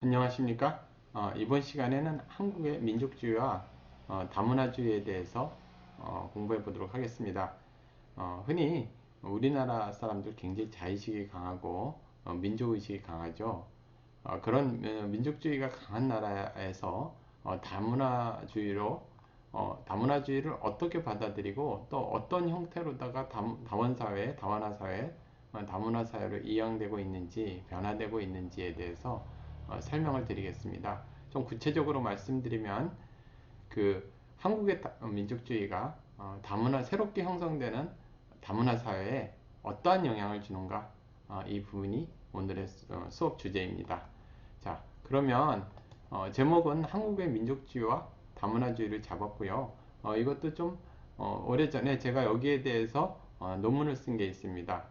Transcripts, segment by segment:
안녕하십니까? 이번 시간에는 한국의 민족주의와 다문화주의에 대해서 공부해 보도록 하겠습니다. 흔히 우리나라 사람들 굉장히 자의식이 강하고 민족의식이 강하죠. 그런 민족주의가 강한 나라에서 다문화주의를 어떻게 받아들이고 또 어떤 형태로다가 다원사회, 다원화사회, 다문화사회로 이양되고 있는지 변화되고 있는지에 대해서 설명을 드리겠습니다. 좀 구체적으로 말씀드리면 그 한국의 민족주의가 새롭게 형성되는 다문화 사회에 어떠한 영향을 주는가, 이 부분이 오늘의 수업 주제입니다. 자, 그러면 제목은 한국의 민족주의와 다문화주의를 잡았고요. 이것도 좀 오래전에 제가 여기에 대해서 논문을 쓴 게 있습니다.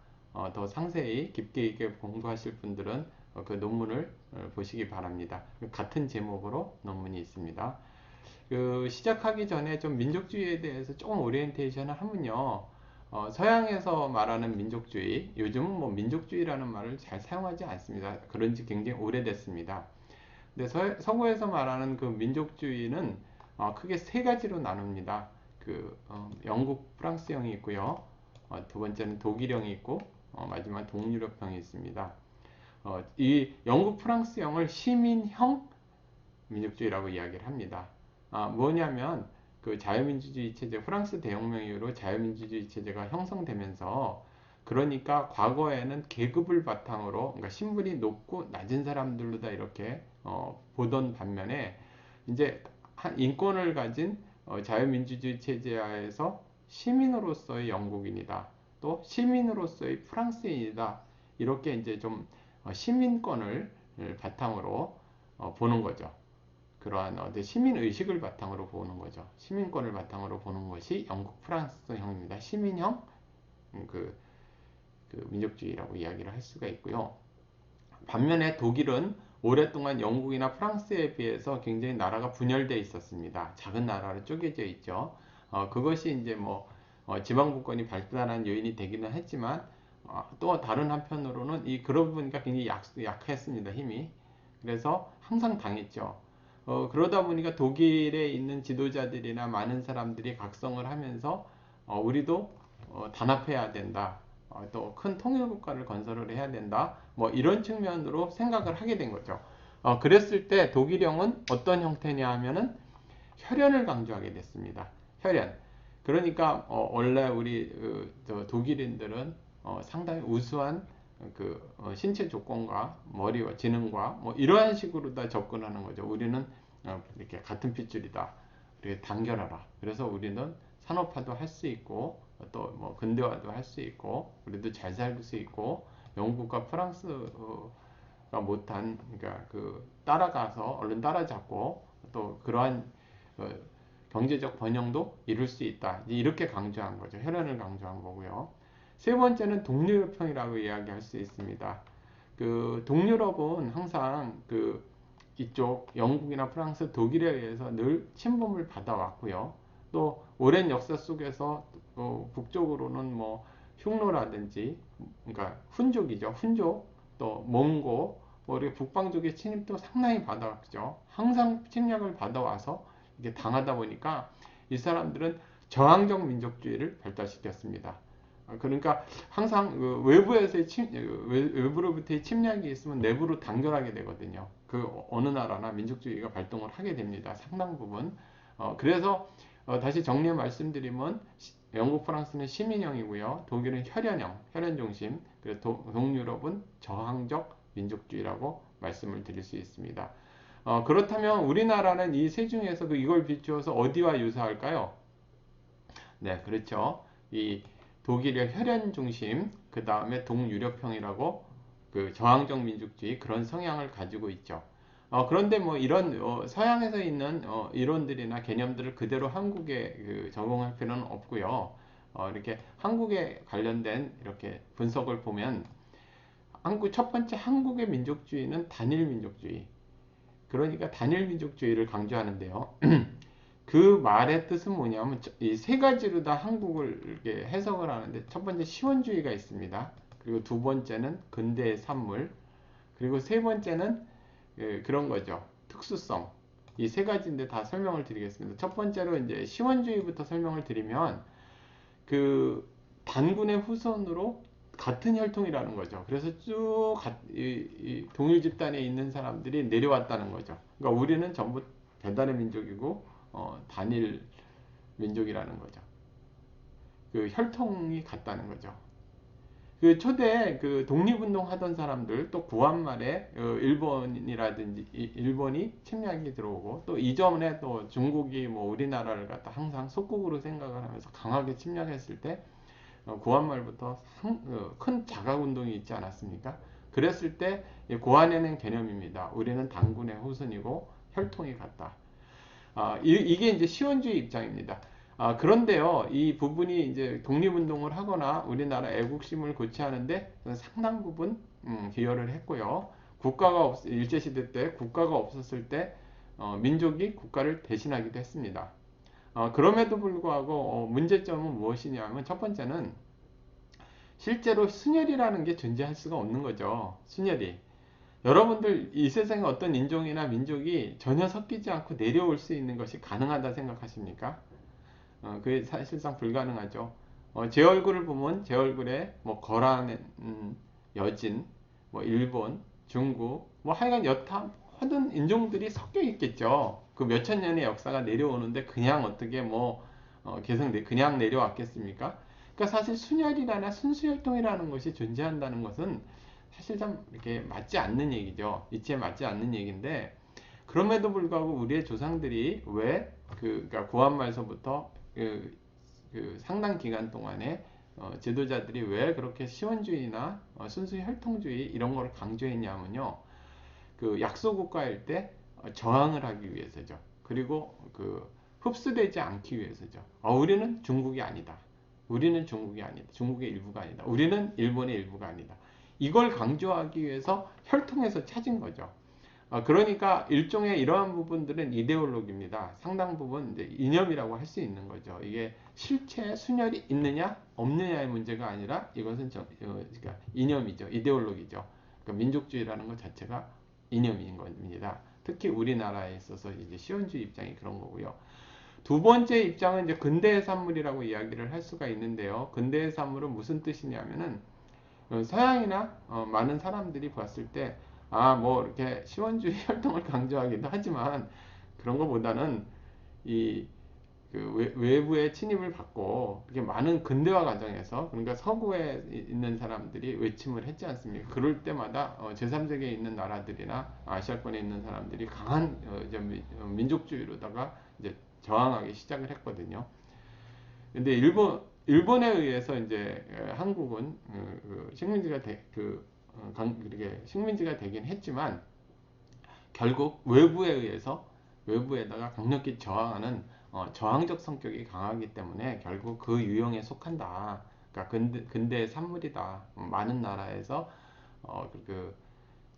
더 상세히 깊게 있게 공부하실 분들은 그 논문을 보시기 바랍니다. 같은 제목으로 논문이 있습니다. 시작하기 전에 좀 민족주의에 대해서 조금 오리엔테이션을 하면요. 서양에서 말하는 민족주의, 요즘은 뭐 민족주의라는 말을 잘 사용하지 않습니다. 그런 지 굉장히 오래됐습니다. 근데 서구에서 말하는 그 민족주의는 크게 세 가지로 나눕니다. 영국, 프랑스형이 있고요. 두 번째는 독일형이 있고, 마지막 동유럽형이 있습니다. 이 영국, 프랑스형을 시민형 민족주의라고 이야기를 합니다. 뭐냐면 그 자유민주주의 체제, 프랑스 대혁명 이후로 자유민주주의 체제가 형성되면서 그러니까 과거에는 계급을 바탕으로 그러니까 신분이 높고 낮은 사람들로 다 이렇게 보던 반면에 이제 인권을 가진 자유민주주의 체제하에서 시민으로서의 영국인이다. 또 시민으로서의 프랑스인이다. 이렇게 이제 좀 시민권을 바탕으로 보는 거죠. 그러한 시민의식을 바탕으로 보는 거죠. 시민권을 바탕으로 보는 것이 영국 프랑스형입니다. 시민형 그, 민족주의라고 이야기를 할 수가 있고요. 반면에 독일은 오랫동안 영국이나 프랑스에 비해서 굉장히 나라가 분열되어 있었습니다. 작은 나라로 쪼개져 있죠. 그것이 이제 뭐 지방분권이 발달한 요인이 되기는 했지만 또 다른 한편으로는 그러고 보니까 굉장히 약했습니다. 힘이. 그래서 항상 당했죠. 그러다 보니까 독일에 있는 지도자들이나 많은 사람들이 각성을 하면서 우리도 단합해야 된다. 또 큰 통일국가를 건설을 해야 된다. 뭐 이런 측면으로 생각을 하게 된 거죠. 그랬을 때 독일형은 어떤 형태냐 하면은 혈연을 강조하게 됐습니다. 혈연. 그러니까 원래 우리 독일인들은 상당히 우수한 신체 조건과 머리와 지능과 뭐 이러한 식으로 다 접근하는 거죠. 우리는 이렇게 같은 핏줄이다. 이렇게 단결하라. 그래서 우리는 산업화도 할 수 있고 또 뭐 근대화도 할 수 있고 우리도 잘 살 수 있고 영국과 프랑스가 못한 그러니까 따라가서 얼른 따라잡고 또 그러한 어, 경제적 번영도 이룰 수 있다. 이렇게 강조한 거죠. 혈연을 강조한 거고요. 세 번째는 동유럽형이라고 이야기할 수 있습니다. 동유럽은 항상 이쪽 영국이나 프랑스, 독일에 의해서 늘 침범을 받아왔고요. 또 오랜 역사 속에서 북쪽으로는 뭐 흉노라든지 그러니까 훈족이죠. 훈족, 또 몽고, 뭐 이렇게 북방족의 침입도 상당히 받아왔죠. 항상 침략을 받아와서 이게 당하다 보니까 이 사람들은 저항적 민족주의를 발달시켰습니다. 그러니까 항상 외부로부터의 침략이 있으면 내부로 단결하게 되거든요. 어느 나라나 민족주의가 발동을 하게 됩니다. 상당 부분. 그래서 다시 정리해 말씀드리면 영국, 프랑스는 시민형이고요. 독일은 혈연형, 혈연 중심. 그래서 동유럽은 저항적 민족주의라고 말씀을 드릴 수 있습니다. 그렇다면 우리나라는 이 세 중에서 이걸 비추어서 어디와 유사할까요? 네, 그렇죠. 이 독일의 혈연 중심, 그 다음에 동유럽형이라고 저항적 민족주의 그런 성향을 가지고 있죠. 그런데 뭐 이런 서양에서 있는 이론들이나 개념들을 그대로 한국에 적용할 필요는 없고요. 이렇게 한국에 관련된 이렇게 분석을 보면 첫 번째 한국의 민족주의는 단일 민족주의. 그러니까 단일 민족주의를 강조하는데요. 그 말의 뜻은 뭐냐면 이 세 가지로 다 한국을 이렇게 해석을 하는데 첫 번째 시원주의가 있습니다. 그리고 두 번째는 근대의 산물, 그리고 세 번째는 그런 거죠. 특수성. 이 세 가지인데 다 설명을 드리겠습니다. 첫 번째로 이제 시원주의부터 설명을 드리면 그 단군의 후손으로 같은 혈통이라는 거죠. 그래서 쭉 이 동일 집단에 있는 사람들이 내려왔다는 거죠. 그러니까 우리는 전부 배달의 민족이고 단일 민족이라는 거죠. 그 혈통이 같다는 거죠. 그 초대 그 독립운동 하던 사람들 또 구한말에 일본이라든지 일본이 침략이 들어오고 또 이전에 또 중국이 뭐 우리나라를 갖다 항상 속국으로 생각을 하면서 강하게 침략했을 때 구한말부터 큰 자각운동이 있지 않았습니까? 그랬을 때 고안해낸 개념입니다. 우리는 단군의 후손이고 혈통이 같다. 이게 이제 시원주의 입장입니다. 그런데요, 이 부분이 이제 독립운동을 하거나 우리나라 애국심을 고취하는데 상당 부분 기여를 했고요. 일제시대 때 국가가 없었을 때 민족이 국가를 대신하기도 했습니다. 그럼에도 불구하고 문제점은 무엇이냐면 첫 번째는 실제로 순혈이라는 게 존재할 수가 없는 거죠. 순혈이. 여러분들 이 세상에 어떤 인종이나 민족이 전혀 섞이지 않고 내려올 수 있는 것이 가능하다 생각하십니까? 그게 사실상 불가능하죠. 제 얼굴을 보면 제 얼굴에 뭐 거란, 여진, 뭐 일본, 중국, 뭐 하여간 여타 모든 인종들이 섞여 있겠죠. 그 몇천 년의 역사가 내려오는데 그냥 어떻게 뭐 계속 그냥 내려왔겠습니까? 그러니까 사실 순혈이라나 순수혈통이라는 것이 존재한다는 것은 사실상 이렇게 맞지 않는 얘기죠. 이치에 맞지 않는 얘기인데 그럼에도 불구하고 우리의 조상들이 왜 그러니까 구한말서부터 상당 기간 동안에 지도자들이 왜 그렇게 시원주의나 순수 혈통주의 이런 걸 강조했냐면요. 그 약소국가일 때 저항을 하기 위해서죠. 그리고 그 흡수되지 않기 위해서죠. 우리는 중국이 아니다. 우리는 중국이 아니다. 중국의 일부가 아니다. 우리는 일본의 일부가 아니다. 이걸 강조하기 위해서 혈통에서 찾은 거죠. 그러니까 일종의 이러한 부분들은 이데올로기입니다. 상당 부분 이제 이념이라고 할 수 있는 거죠. 이게 실체 순혈이 있느냐 없느냐의 문제가 아니라 이것은 그러니까 이념이죠. 이데올로기죠. 그러니까 민족주의라는 것 자체가 이념인 겁니다. 특히 우리나라에 있어서 이제 시원주의 입장이 그런 거고요. 두 번째 입장은 이제 근대해산물이라고 이야기를 할 수가 있는데요. 근대해산물은 무슨 뜻이냐면은 서양이나 많은 사람들이 봤을 때 뭐 이렇게 시원주의 활동을 강조하기도 하지만 그런 것보다는 그 외부의 침입을 받고 이렇게 많은 근대화 과정에서 그러니까 서구에 있는 사람들이 외침을 했지 않습니까? 그럴 때마다 제3세계에 있는 나라들이나 아시아권에 있는 사람들이 강한 민족주의로다가 이제 저항하기 시작을 했거든요. 근데 일본에 의해서 이제 한국은 그 식민지가 그렇게 식민지가 되긴 했지만 결국 외부에 의해서 외부에다가 강력히 저항하는 저항적 성격이 강하기 때문에 결국 그 유형에 속한다. 그러니까 근대 산물이다. 많은 나라에서 그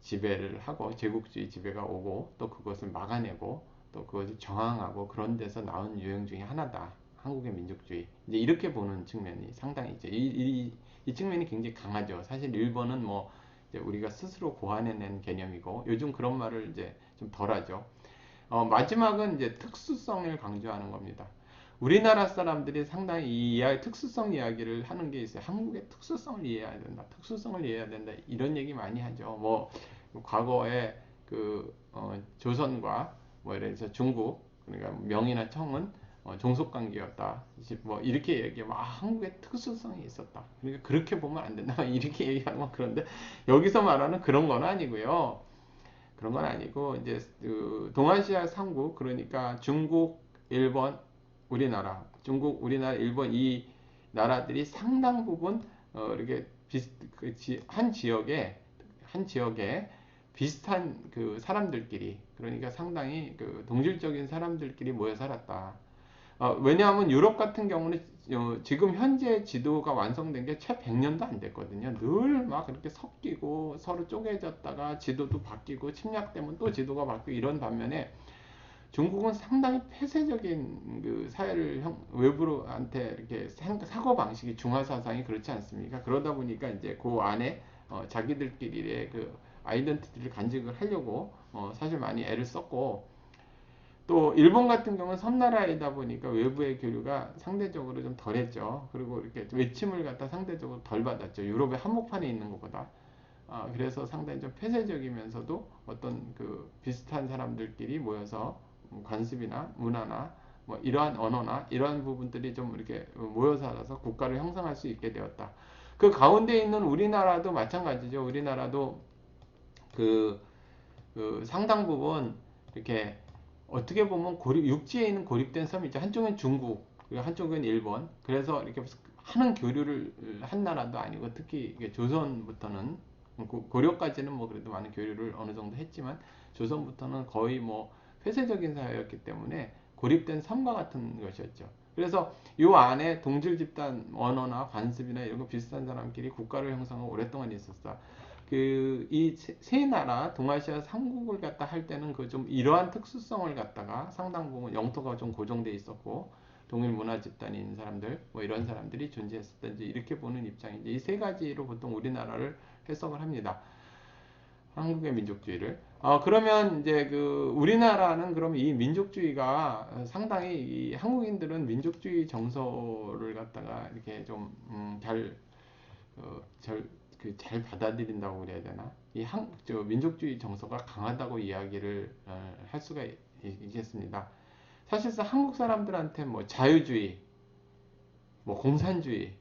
지배를 하고 제국주의 지배가 오고 또 그것을 막아내고 또 그것을 저항하고 그런 데서 나온 유형 중에 하나다. 한국의 민족주의. 이제 이렇게 보는 측면이 상당히 있죠. 이 측면이 굉장히 강하죠. 사실 일본은 뭐 이제 우리가 스스로 고안해낸 개념이고 요즘 그런 말을 이제 좀 덜하죠. 마지막은 이제 특수성을 강조하는 겁니다. 우리나라 사람들이 상당히 특수성 이야기를 하는 게 있어요. 한국의 특수성을 이해해야 된다. 특수성을 이해해야 된다. 이런 얘기 많이 하죠. 뭐 과거에 그 조선과 뭐 이래서 중국 그러니까 명이나 청은 종속 관계였다. 뭐 이렇게 얘기하면 한국의 특수성이 있었다. 그러니까 그렇게 보면 안 된다. 이렇게 얘기하면 그런데 여기서 말하는 그런 건 아니고요. 그런 건 아니고 이제 그 동아시아 3국 그러니까 중국, 일본, 우리나라, 중국, 우리나라, 일본 이 나라들이 상당 부분 이렇게 한 지역에 비슷한 그 사람들끼리 그러니까 상당히 그 동질적인 사람들끼리 모여 살았다. 왜냐하면 유럽 같은 경우는 지금 현재 지도가 완성된 게 채 100년도 안 됐거든요. 늘 막 그렇게 섞이고 서로 쪼개졌다가 지도도 바뀌고 침략되면 또 지도가 바뀌고 이런 반면에 중국은 상당히 폐쇄적인 그 사회를 외부로한테 이렇게 사고 방식이 중화 사상이 그렇지 않습니까? 그러다 보니까 이제 그 안에 자기들끼리의 그 아이덴티티를 간직을 하려고 사실 많이 애를 썼고, 또 일본 같은 경우는 섬나라이다 보니까 외부의 교류가 상대적으로 좀 덜했죠. 그리고 이렇게 외침을 갖다 상대적으로 덜 받았죠. 유럽의 한복판에 있는 것보다. 그래서 상당히 좀 폐쇄적이면서도 어떤 그 비슷한 사람들끼리 모여서 관습이나 문화나 뭐 이러한 언어나 이러한 부분들이 좀 이렇게 모여 살아서 국가를 형성할 수 있게 되었다. 그 가운데 있는 우리나라도 마찬가지죠. 우리나라도 그, 그 상당 부분 이렇게 어떻게 보면 육지에 있는 고립된 섬이죠. 한쪽은 중국, 그리고 한쪽은 일본. 그래서 이렇게 하는 교류를 한 나라도 아니고, 특히 조선부터는 고려까지는 뭐 그래도 많은 교류를 어느 정도 했지만, 조선부터는 거의 뭐 폐쇄적인 사회였기 때문에 고립된 섬과 같은 것이었죠. 그래서 이 안에 동질 집단 언어나 관습이나 이런 거 비슷한 사람끼리 국가를 형성하고 오랫동안 있었다. 그 이 세 나라 동아시아 3국을 갖다 할 때는 그 좀 이러한 특수성을 갖다가 상당 부분 영토가 좀 고정돼 있었고, 동일 문화 집단이 있는 사람들 뭐 이런 사람들이 존재했었던지 이렇게 보는 입장인데, 이 세 가지로 보통 우리나라를 해석을 합니다. 한국의 민족주의를. 그러면 이제 그 우리나라는 그럼 이 민족주의가 상당히 이 한국인들은 민족주의 정서를 갖다가 이렇게 좀 잘 받아들인다고 그래야 되나? 민족주의 정서가 강하다고 이야기를 할 수가 있겠습니다. 사실상 한국 사람들한테 뭐 자유주의, 뭐 공산주의,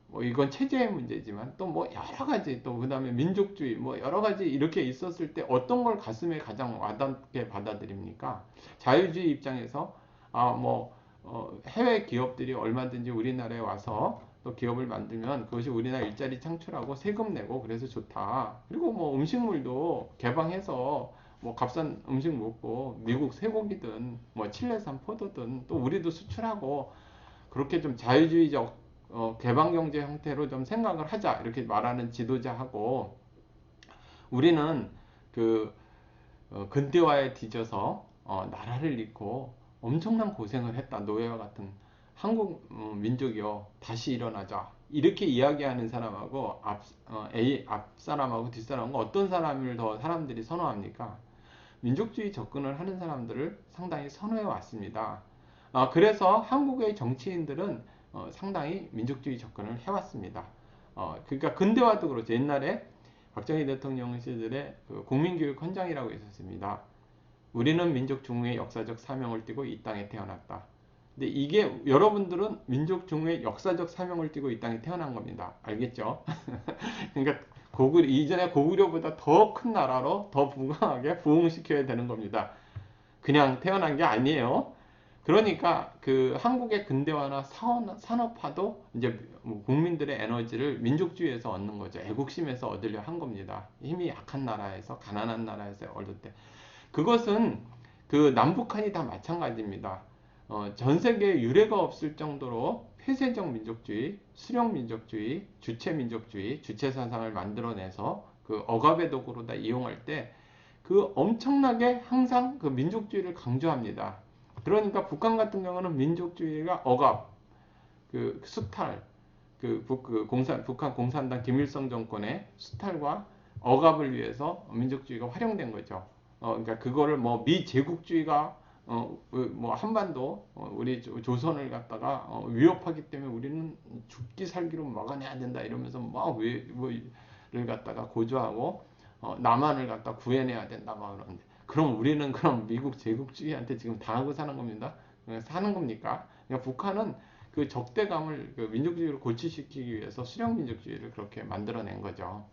뭐 이건 체제의 문제지만 또 뭐 여러 가지, 또 그다음에 민족주의 뭐 여러 가지 이렇게 있었을 때 어떤 걸 가슴에 가장 와닿게 받아들입니까? 자유주의 입장에서 해외 기업들이 얼마든지 우리나라에 와서 또 기업을 만들면 그것이 우리나라 일자리 창출하고 세금 내고 그래서 좋다. 그리고 뭐 음식물도 개방해서 뭐 값싼 음식 먹고 미국 쇠고기든 뭐 칠레산 포도든 또 우리도 수출하고, 그렇게 좀 자유주의적 개방경제 형태로 좀 생각을 하자 이렇게 말하는 지도자하고, 우리는 그 근대화에 뒤져서 나라를 잃고 엄청난 고생을 했다. 노예와 같은 한국 민족이요, 다시 일어나자 이렇게 이야기하는 사람하고 앞 사람하고 뒷 사람하고 어떤 사람을 더 사람들이 선호합니까? 민족주의 접근을 하는 사람들을 상당히 선호해 왔습니다. 그래서 한국의 정치인들은 상당히 민족주의 접근을 해왔습니다. 그러니까 근대화도 그렇죠. 옛날에 박정희 대통령 시절에 그 국민교육헌장이라고 있었습니다. 우리는 민족 중흥의 역사적 사명을 띠고 이 땅에 태어났다. 근데 이게 여러분들은 민족 중흥의 역사적 사명을 띠고 이 땅에 태어난 겁니다. 알겠죠? 그러니까 이전에 고구려보다 더 큰 나라로 더 부강하게 부흥시켜야 되는 겁니다. 그냥 태어난 게 아니에요. 그러니까 그 한국의 근대화나 산업화도 이제 국민들의 에너지를 민족주의에서 얻는 거죠. 애국심에서 얻으려 한 겁니다. 힘이 약한 나라에서, 가난한 나라에서 얻을 때. 그것은 그 남북한이 다 마찬가지입니다. 전 세계에 유례가 없을 정도로 폐쇄적 민족주의, 수령 민족주의, 주체 민족주의, 주체 사상을 만들어내서 그 억압의 도구로 다 이용할 때 그 엄청나게 항상 그 민족주의를 강조합니다. 그러니까 북한 같은 경우는 민족주의가 억압, 그 수탈, 북한 공산당 김일성 정권의 수탈과 억압을 위해서 민족주의가 활용된 거죠. 그러니까 그거를 뭐 미제국주의가 뭐 한반도 우리 조선을 갖다가 위협하기 때문에 우리는 죽기 살기로 막아내야 된다 이러면서 뭐를 갖다가 고조하고 남한을 갖다 구해내야 된다 막 그러는데, 그럼 우리는 그럼 미국 제국주의한테 지금 당하고 사는 겁니다. 사는 겁니까? 그러니까 북한은 그 적대감을 그 민족주의로 고취시키기 위해서 수령 민족주의를 그렇게 만들어낸 거죠.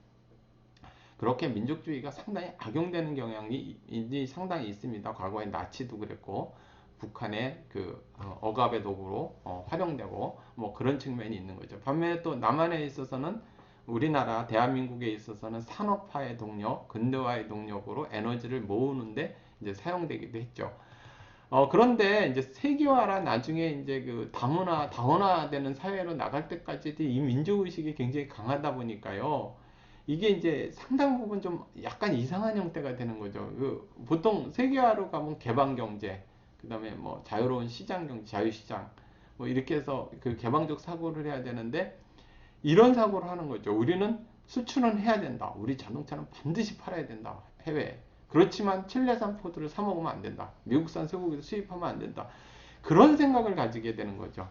그렇게 민족주의가 상당히 악용되는 경향이 상당히 있습니다. 과거에 나치도 그랬고 북한의 그 억압의 도구로 활용되고 뭐 그런 측면이 있는 거죠. 반면에 또 남한에 있어서는 우리나라 대한민국에 있어서는 산업화의 동력, 근대화의 동력으로 에너지를 모으는데 이제 사용되기도 했죠. 그런데 이제 세계화라 나중에 이제 그 다문화되는 사회로 나갈 때까지도 이 민족의식이 굉장히 강하다 보니까요. 이게 이제 상당 부분 좀 약간 이상한 형태가 되는 거죠. 보통 세계화로 가면 개방경제, 그 다음에 뭐 자유로운 시장경제, 자유시장, 뭐 이렇게 해서 그 개방적 사고를 해야 되는데 이런 사고를 하는 거죠. 우리는 수출은 해야 된다. 우리 자동차는 반드시 팔아야 된다. 해외에. 그렇지만 칠레산 포드를 사 먹으면 안 된다. 미국산 쇠고기도 수입하면 안 된다. 그런 생각을 가지게 되는 거죠.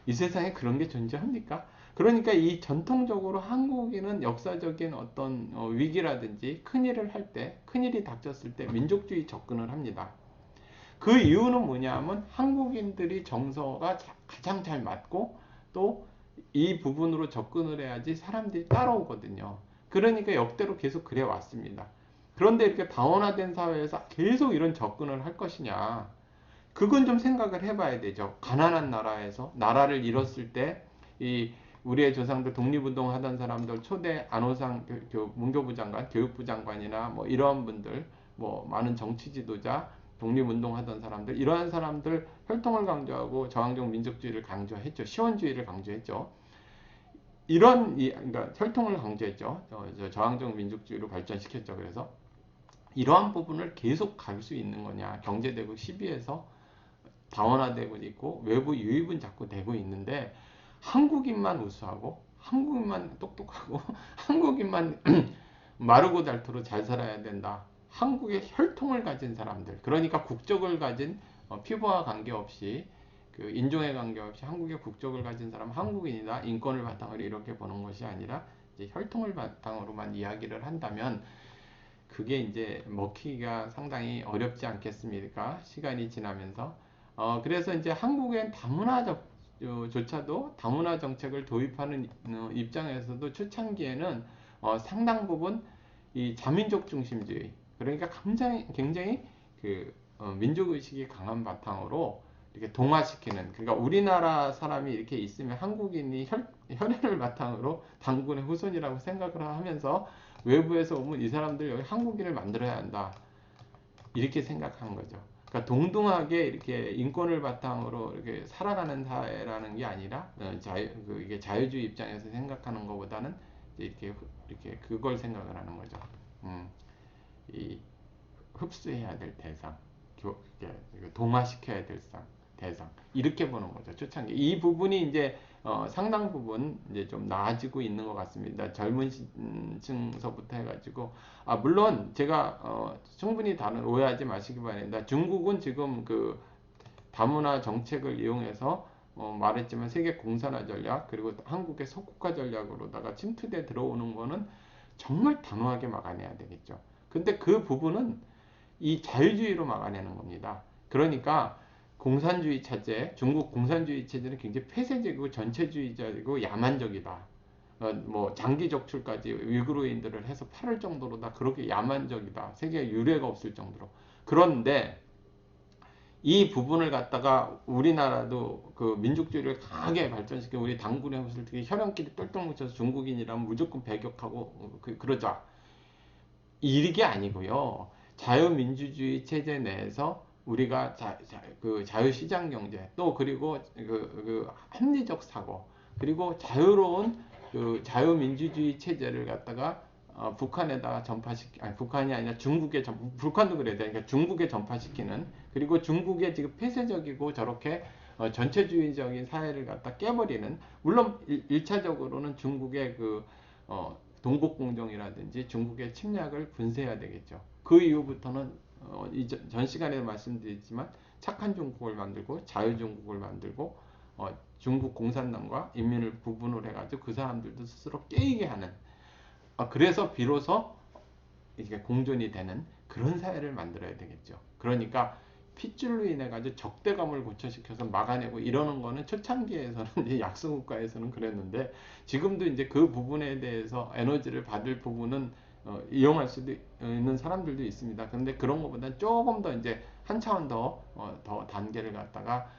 이 세상에 그런 게 존재합니까? 그러니까 이 전통적으로 한국인은 역사적인 어떤 위기라든지 큰일을 할 때, 큰일이 닥쳤을 때 민족주의 접근을 합니다. 그 이유는 뭐냐면 한국인들이 정서가 가장 잘 맞고 또 이 부분으로 접근을 해야지 사람들이 따라오거든요. 그러니까 역대로 계속 그래 왔습니다. 그런데 이렇게 다원화된 사회에서 계속 이런 접근을 할 것이냐? 그건 좀 생각을 해봐야 되죠. 가난한 나라에서 나라를 잃었을 때 이 우리의 조상들 독립운동 하던 사람들 초대 안호상 문교부 장관, 교육부 장관이나 뭐 이런 분들, 뭐 많은 정치 지도자, 독립운동 하던 사람들, 이러한 사람들 혈통을 강조하고 저항적 민족주의를 강조했죠. 시원주의를 강조했죠. 이런 그러니까 혈통을 강조했죠. 저항적 민족주의로 발전시켰죠. 그래서 이러한 부분을 계속 갈 수 있는 거냐? 경제대국 12에서 다원화되고 있고 외부 유입은 자꾸 되고 있는데 한국인만 우수하고 한국인만 똑똑하고 한국인만 마르고 닳도록 잘 살아야 된다. 한국의 혈통을 가진 사람들, 그러니까 국적을 가진 피부와 관계없이 그 인종에 관계없이 한국의 국적을 가진 사람 한국인이다. 인권을 바탕으로 이렇게 보는 것이 아니라 이제 혈통을 바탕으로만 이야기를 한다면 그게 이제 먹히기가 상당히 어렵지 않겠습니까? 시간이 지나면서. 그래서 이제 한국엔 다문화조차도 다문화 정책을 도입하는 입장에서도 초창기에는 상당 부분 이 자민족 중심주의, 그러니까 굉장히 그 민족의식이 강한 바탕으로 이렇게 동화시키는, 그러니까 우리나라 사람이 이렇게 있으면 한국인이 혈연을 바탕으로 당군의 후손이라고 생각을 하면서 외부에서 오면 이 사람들 여기 한국인을 만들어야 한다. 이렇게 생각한 거죠. 그러니까 동등하게 이렇게 인권을 바탕으로 이렇게 살아가는 사회라는 게 아니라 이게 자유주의 입장에서 생각하는 것보다는 이렇게 그걸 생각을 하는 거죠. 이 흡수해야 될 대상, 동화시켜야 될 대상, 이렇게 보는 거죠. 초창기 이 부분이 이제 상당 부분 이제 좀 나아지고 있는 것 같습니다. 젊은 층서부터 해가지고 물론 제가 충분히 다른 오해하지 마시기 바랍니다. 중국은 지금 그 다문화 정책을 이용해서 말했지만 세계 공산화 전략 그리고 한국의 석국화 전략으로다가 침투돼 들어오는 거는 정말 단호하게 막아내야 되겠죠. 근데 그 부분은 이 자유주의로 막아내는 겁니다. 그러니까 공산주의 체제, 중국 공산주의 체제는 굉장히 폐쇄적이고 전체주의적이고 야만적이다. 뭐 장기 적출까지 위구르인들을 해서 팔을 정도로 다 그렇게 야만적이다. 세계에 유례가 없을 정도로. 그런데 이 부분을 갖다가 우리나라도 그 민족주의를 강하게 발전시킨 우리 당군의 모습을 특히 혈연끼리 똘똘 뭉쳐서 중국인이라면 무조건 배격하고 그러자. 이게 아니고요. 자유민주주의 체제 내에서 우리가 그 자유시장 경제 또 그리고 그 합리적 사고 그리고 자유로운 그 자유민주주의 체제를 갖다가 북한에다가 아니 북한이 아니라 중국에 북한도 그래야 되니까 중국에 전파시키는, 그리고 중국의 지금 폐쇄적이고 저렇게 전체주의적인 사회를 갖다 깨버리는, 물론 1차적으로는 중국의 그 동북공정이라든지 중국의 침략을 분쇄해야 되겠죠. 그 이후부터는 전 시간에도 말씀드렸지만 착한 중국을 만들고 자유중국을 만들고 중국 공산당과 인민을 구분을 해가지고 그 사람들도 스스로 깨이게 하는, 그래서 비로소 이게 공존이 되는 그런 사회를 만들어야 되겠죠. 그러니까 핏줄로 인해 가지고 적대감을 고쳐시켜서 막아내고 이러는 거는 초창기에서는 이제 약소국가에서는 그랬는데 지금도 이제 그 부분에 대해서 에너지를 받을 부분은 이용할 수도 있는 사람들도 있습니다. 그런데 그런 것보다는 조금 더 이제 한 차원 더 단계를 갖다가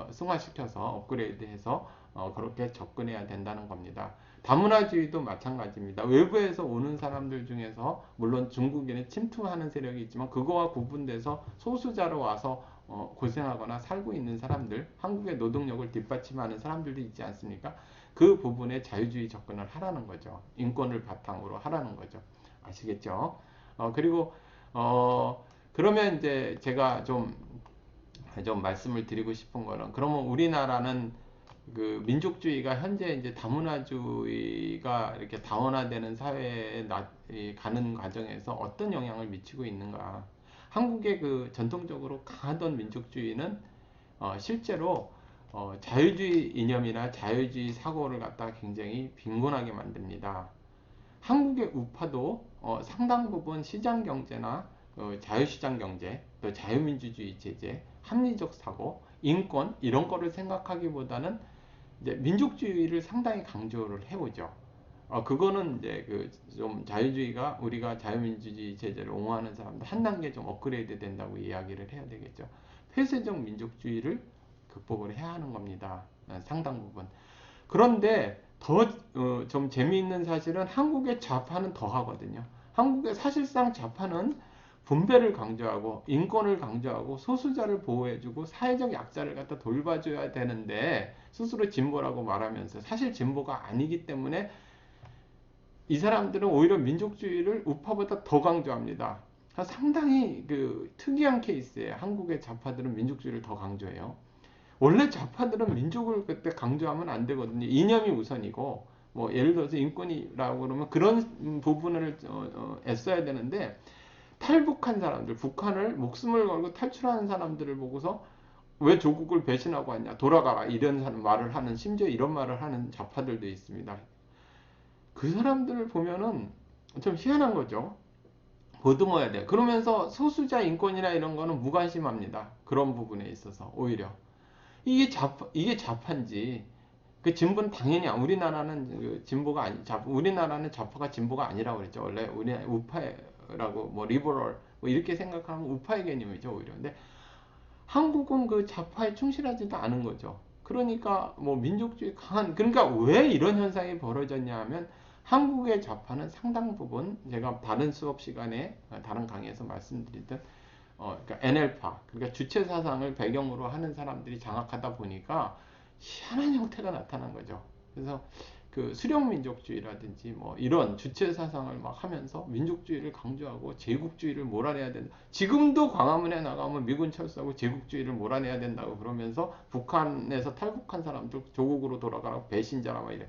승화시켜서 업그레이드해서 그렇게 접근해야 된다는 겁니다. 다문화주의도 마찬가지입니다. 외부에서 오는 사람들 중에서 물론 중국인에 침투하는 세력이 있지만 그거와 구분돼서 소수자로 와서 고생하거나 살고 있는 사람들, 한국의 노동력을 뒷받침하는 사람들도 있지 않습니까? 그 부분에 자유주의 접근을 하라는 거죠. 인권을 바탕으로 하라는 거죠. 아시겠죠? 그리고 그러면 이제 제가 좀 말씀을 드리고 싶은 거는, 그러면 우리나라는 그 민족주의가 현재 이제 다문화주의가 이렇게 다원화되는 사회에 가는 과정에서 어떤 영향을 미치고 있는가. 한국의 그 전통적으로 강하던 민족주의는 실제로 자유주의 이념이나 자유주의 사고를 갖다 굉장히 빈곤하게 만듭니다. 한국의 우파도 상당 부분 시장 경제나 자유시장 경제, 또 자유민주주의 체제, 합리적 사고, 인권 이런 거를 생각하기보다는 이제 민족주의를 상당히 강조를 해오죠. 그거는 이제 그 좀 자유주의가 우리가 자유민주주의 체제를 옹호하는 사람들 한 단계 좀 업그레이드 된다고 이야기를 해야 되겠죠. 폐쇄적 민족주의를 극복을 해야 하는 겁니다. 상당 부분. 그런데 더 좀 재미있는 사실은 한국의 좌파는 더 하거든요. 한국의 사실상 좌파는 분배를 강조하고 인권을 강조하고 소수자를 보호해주고 사회적 약자를 갖다 돌봐줘야 되는데 스스로 진보라고 말하면서 사실 진보가 아니기 때문에 이 사람들은 오히려 민족주의를 우파보다 더 강조합니다. 상당히 그 특이한 케이스예요. 한국의 좌파들은 민족주의를 더 강조해요. 원래 좌파들은 민족을 그때 강조하면 안 되거든요. 이념이 우선이고, 뭐 예를 들어서 인권이라고 그러면 그런 부분을 애써야 되는데 탈북한 사람들, 북한을 목숨을 걸고 탈출하는 사람들을 보고서 왜 조국을 배신하고 왔냐, 돌아가라 이런 말을 하는, 심지어 이런 말을 하는 좌파들도 있습니다. 그 사람들을 보면은 좀 희한한 거죠. 보듬어야 돼. 그러면서 소수자 인권이나 이런 거는 무관심합니다. 그런 부분에 있어서 오히려. 이게 좌파인지. 그 진보는 당연히 우리나라는 그 진보가 아니, 우리나라는 좌파가 진보가 아니라고 그랬죠. 원래 우리 우파라고 뭐 리버럴 뭐 이렇게 생각하면 우파의 개념이죠 오히려. 근데 한국은 그 좌파에 충실하지도 않은 거죠. 그러니까 뭐 민족주의 강한, 그러니까 왜 이런 현상이 벌어졌냐 하면 한국의 좌파는 상당 부분 제가 다른 수업 시간에 다른 강의에서 말씀드리던 그러니까 NL파, 그러니까 주체 사상을 배경으로 하는 사람들이 장악하다 보니까 희한한 형태가 나타난 거죠. 그래서 그 수령민족주의라든지 뭐 이런 주체 사상을 막 하면서 민족주의를 강조하고 제국주의를 몰아내야 된다. 지금도 광화문에 나가면 미군 철수하고 제국주의를 몰아내야 된다고 그러면서 북한에서 탈북한 사람들 조국으로 돌아가라고 배신자라 막 이래.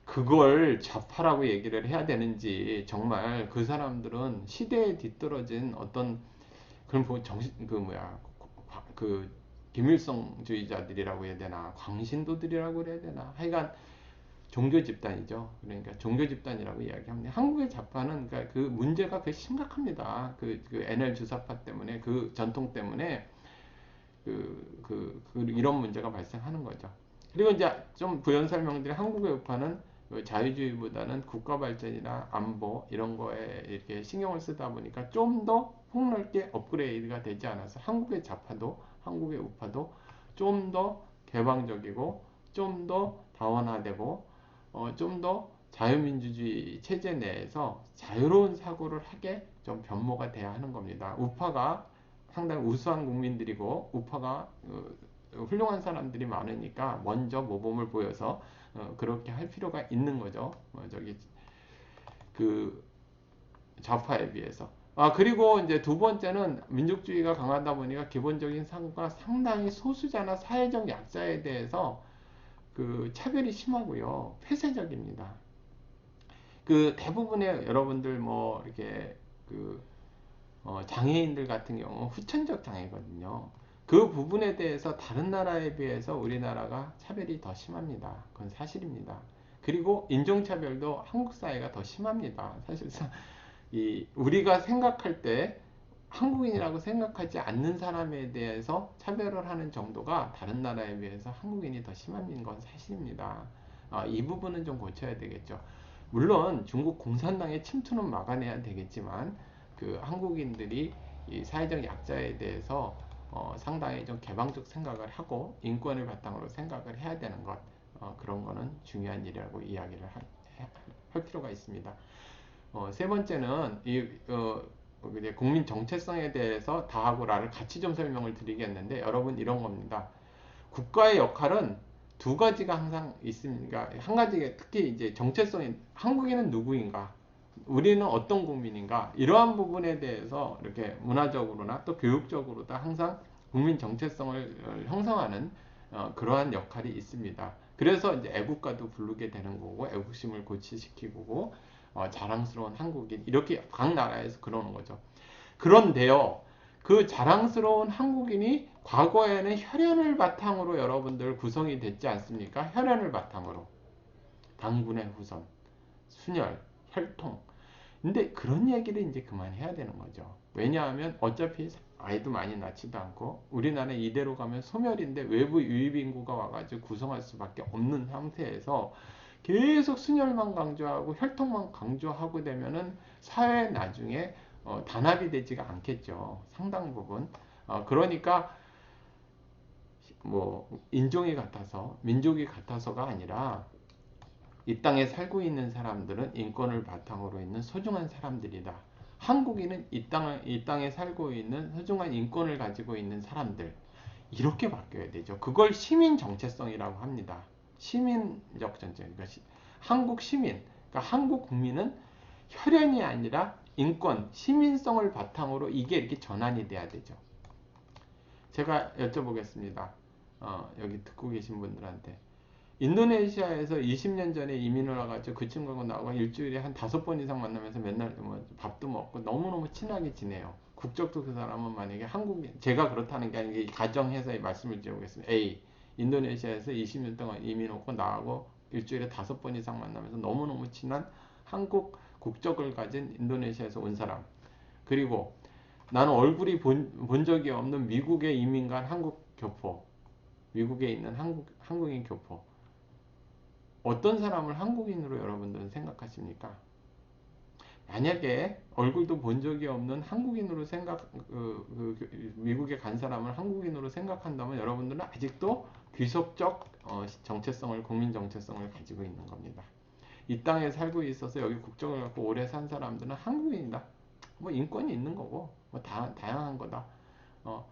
그걸 좌파라고 얘기를 해야 되는지, 정말 그 사람들은 시대에 뒤떨어진 어떤 그런 정신 그 뭐야 그 김일성주의자들이라고 해야 되나, 광신도들이라고 해야 되나, 하여간 종교 집단이죠. 그러니까 종교 집단이라고 이야기합니다. 한국의 좌파는 그러니까 그 문제가 그 심각합니다. 그 NL 주사파 때문에, 그 전통 때문에 이런 문제가 발생하는 거죠. 그리고 이제 좀 부연 설명드린 한국의 우파는 그 자유주의보다는 국가 발전이나 안보 이런 거에 이렇게 신경을 쓰다 보니까 좀 더 폭넓게 업그레이드가 되지 않아서 한국의 좌파도 한국의 우파도 좀 더 개방적이고 좀 더 다원화되고 좀 더 자유민주주의 체제 내에서 자유로운 사고를 하게 좀 변모가 돼야 하는 겁니다. 우파가 상당히 우수한 국민들이고 우파가 훌륭한 사람들이 많으니까 먼저 모범을 보여서 그렇게 할 필요가 있는 거죠. 저기 그 좌파에 비해서. 그리고 이제 두 번째는 민족주의가 강하다 보니까 기본적인 사고가 상당히 소수자나 사회적 약자에 대해서 그 차별이 심하고요. 폐쇄적입니다. 그 대부분의 여러분들 뭐 이렇게 그 장애인들 같은 경우 후천적 장애거든요. 그 부분에 대해서 다른 나라에 비해서 우리나라가 차별이 더 심합니다. 그건 사실입니다. 그리고 인종차별도 한국 사회가 더 심합니다. 사실상 우리가 생각할 때 한국인이라고 생각하지 않는 사람에 대해서 차별을 하는 정도가 다른 나라에 비해서 한국인이 더 심한 건 사실입니다. 이 부분은 좀 고쳐야 되겠죠. 물론 중국 공산당의 침투는 막아내야 되겠지만 그 한국인들이 이 사회적 약자에 대해서 상당히 좀 개방적 생각을 하고 인권을 바탕으로 생각을 해야 되는 것, 그런 거는 중요한 일이라고 이야기를 할 필요가 있습니다. 세 번째는 이제 국민 정체성에 대해서 다하고 라를 같이 좀 설명을 드리겠는데, 여러분 이런 겁니다. 국가의 역할은 두 가지가 항상 있습니다. 한 가지가 특히 이제 정체성이, 한국인은 누구인가, 우리는 어떤 국민인가, 이러한 부분에 대해서 이렇게 문화적으로나 또 교육적으로도 항상 국민 정체성을 형성하는 그러한 역할이 있습니다. 그래서 이제 애국가도 부르게 되는 거고, 애국심을 고취시키고, 자랑스러운 한국인, 이렇게 각 나라에서 그러는 거죠. 그런데요, 그 자랑스러운 한국인이 과거에는 혈연을 바탕으로 여러분들 구성이 됐지 않습니까? 혈연을 바탕으로. 당군의 후손, 순혈, 혈통. 근데 그런 얘기를 이제 그만해야 되는 거죠. 왜냐하면 어차피 아이도 많이 낳지도 않고 우리나라 이대로 가면 소멸인데 외부 유입 인구가 와가지고 구성할 수밖에 없는 상태에서 계속 순혈만 강조하고 혈통만 강조하고 되면은 사회 나중에 단합이 되지가 않겠죠. 상당 부분. 그러니까 뭐 인종이 같아서 민족이 같아서가 아니라 이 땅에 살고 있는 사람들은 인권을 바탕으로 있는 소중한 사람들이다. 한국인은 이 땅에 살고 있는 소중한 인권을 가지고 있는 사람들. 이렇게 바뀌어야 되죠. 그걸 시민 정체성이라고 합니다. 시민적 정체. 그러니까 한국 시민, 그러니까 한국 국민은 혈연이 아니라 인권, 시민성을 바탕으로 이게 이렇게 전환이 돼야 되죠. 제가 여쭤보겠습니다. 여기 듣고 계신 분들한테. 인도네시아에서 20년 전에 이민을 와가지고 그 친구하고 나하고 일주일에 한 5번 이상 만나면서 맨날 뭐 밥도 먹고 너무너무 친하게 지내요. 국적도 그 사람은 만약에 한국인, 제가 그렇다는 게 아니고 가정해서 말씀을 드려보겠습니다. A, 인도네시아에서 20년 동안 이민 오고 나하고 일주일에 5번 이상 만나면서 너무너무 친한 한국 국적을 가진 인도네시아에서 온 사람. 그리고 나는 얼굴이 본 적이 없는 미국의 이민 간 한국 교포. 미국에 있는 한국인 교포. 어떤 사람을 한국인으로 여러분들은 생각하십니까? 만약에 얼굴도 본 적이 없는 한국인으로 미국에 간 사람을 한국인으로 생각한다면 여러분들은 아직도 귀속적 정체성을, 국민 정체성을 가지고 있는 겁니다. 이 땅에 살고 있어서 여기 국적을 갖고 오래 산 사람들은 한국인이다. 뭐 인권이 있는 거고, 뭐 다양한 거다. 어,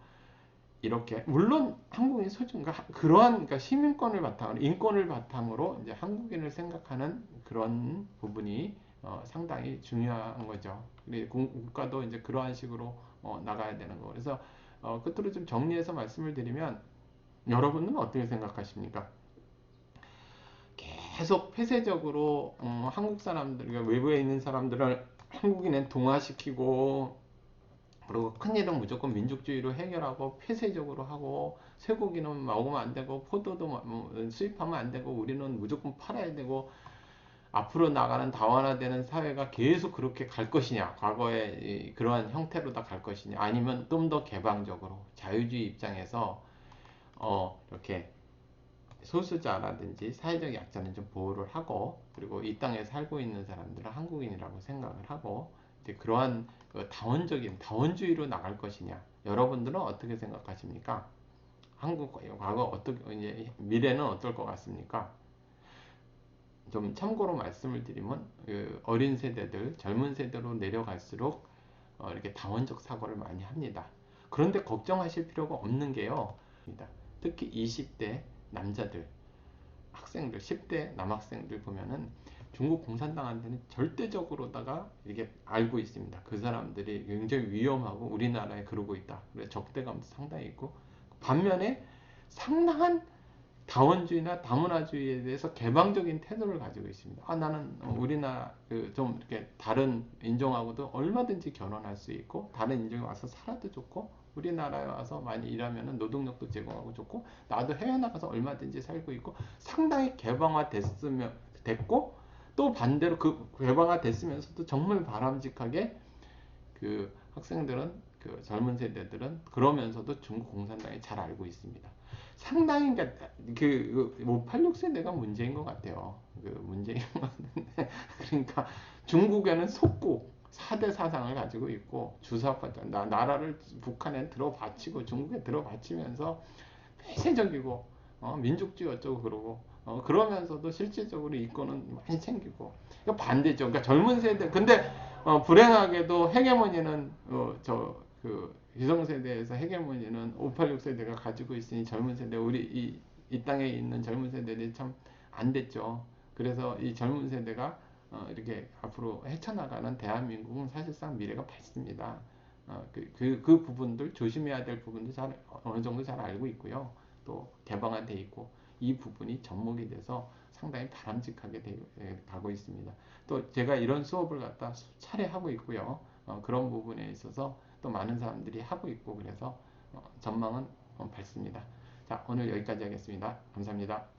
이렇게 물론 한국인 소중 그러한 그러니까 시민권을 바탕으로 인권을 바탕으로 이제 한국인을 생각하는 그런 부분이 상당히 중요한 거죠. 국가도 이제 그러한 식으로 나가야 되는 거. 그래서 끝으로 좀 정리해서 말씀을 드리면 여러분은 어떻게 생각하십니까? 계속 폐쇄적으로 한국 사람들, 그러니까 외부에 있는 사람들을 한국인에 동화시키고 그리고 큰일은 무조건 민족주의로 해결하고 폐쇄적으로 하고 쇠고기는 먹으면 안 되고 포도도 수입하면 안 되고 우리는 무조건 팔아야 되고 앞으로 나가는 다원화되는 사회가 계속 그렇게 갈 것이냐, 과거의 그러한 형태로 다 갈 것이냐, 아니면 좀 더 개방적으로 자유주의 입장에서 이렇게 소수자라든지 사회적 약자는 좀 보호를 하고 그리고 이 땅에 살고 있는 사람들은 한국인이라고 생각을 하고 이제 그러한 다원적인 다원주의로 나갈 것이냐, 여러분들은 어떻게 생각하십니까? 한국 과거 어떻게 이제 미래는 어떨 것 같습니까? 좀 참고로 말씀을 드리면 어린 세대들 젊은 세대로 내려갈수록 이렇게 다원적 사고를 많이 합니다. 그런데 걱정하실 필요가 없는 게요, 특히 20대 남자들 학생들 10대 남학생들 보면은 중국 공산당한테는 절대적으로다가 이게 알고 있습니다. 그 사람들이 굉장히 위험하고 우리나라에 그러고 있다. 그래서 적대감도 상당히 있고, 반면에 상당한 다원주의나 다문화주의에 대해서 개방적인 태도를 가지고 있습니다. 나는 우리나라 좀 이렇게 다른 인종하고도 얼마든지 결혼할 수 있고 다른 인종에 와서 살아도 좋고 우리나라에 와서 많이 일하면 노동력도 제공하고 좋고 나도 해외 나가서 얼마든지 살고 있고 상당히 됐고 또 반대로 그 개방화 됐으면서도 정말 바람직하게 그 학생들은 그 젊은 세대들은 그러면서도 중국 공산당이 잘 알고 있습니다. 상당히 그586 세대가 문제인 것 같아요. 그 문제인 것 같은데 그러니까 중국에는 속고 4대 사상을 가지고 있고 주사파 나라를 북한에 들어바치고 중국에 들어바치면서 폐쇄적이고 민족주의 어쩌고 그러고 그러면서도 실질적으로 이권은 많이 챙기고 그러니까 반대죠. 그러니까 젊은 세대 근데 불행하게도 헤게모니는 그 기성세대에서 헤게모니는 586 세대가 가지고 있으니 젊은 세대 이 땅에 있는 젊은 세대들이 참 안 됐죠. 그래서 이 젊은 세대가 이렇게 앞으로 헤쳐나가는 대한민국은 사실상 미래가 밝습니다. 그 부분들 조심해야 될 부분도 어느 정도 잘 알고 있고요. 또 개방화돼 있고 이 부분이 접목이 돼서 상당히 바람직하게 가고 있습니다. 또 제가 이런 수업을 갖다 차례 하고 있고요. 그런 부분에 있어서 또 많은 사람들이 하고 있고 그래서 전망은 밝습니다. 자, 오늘 여기까지 하겠습니다. 감사합니다.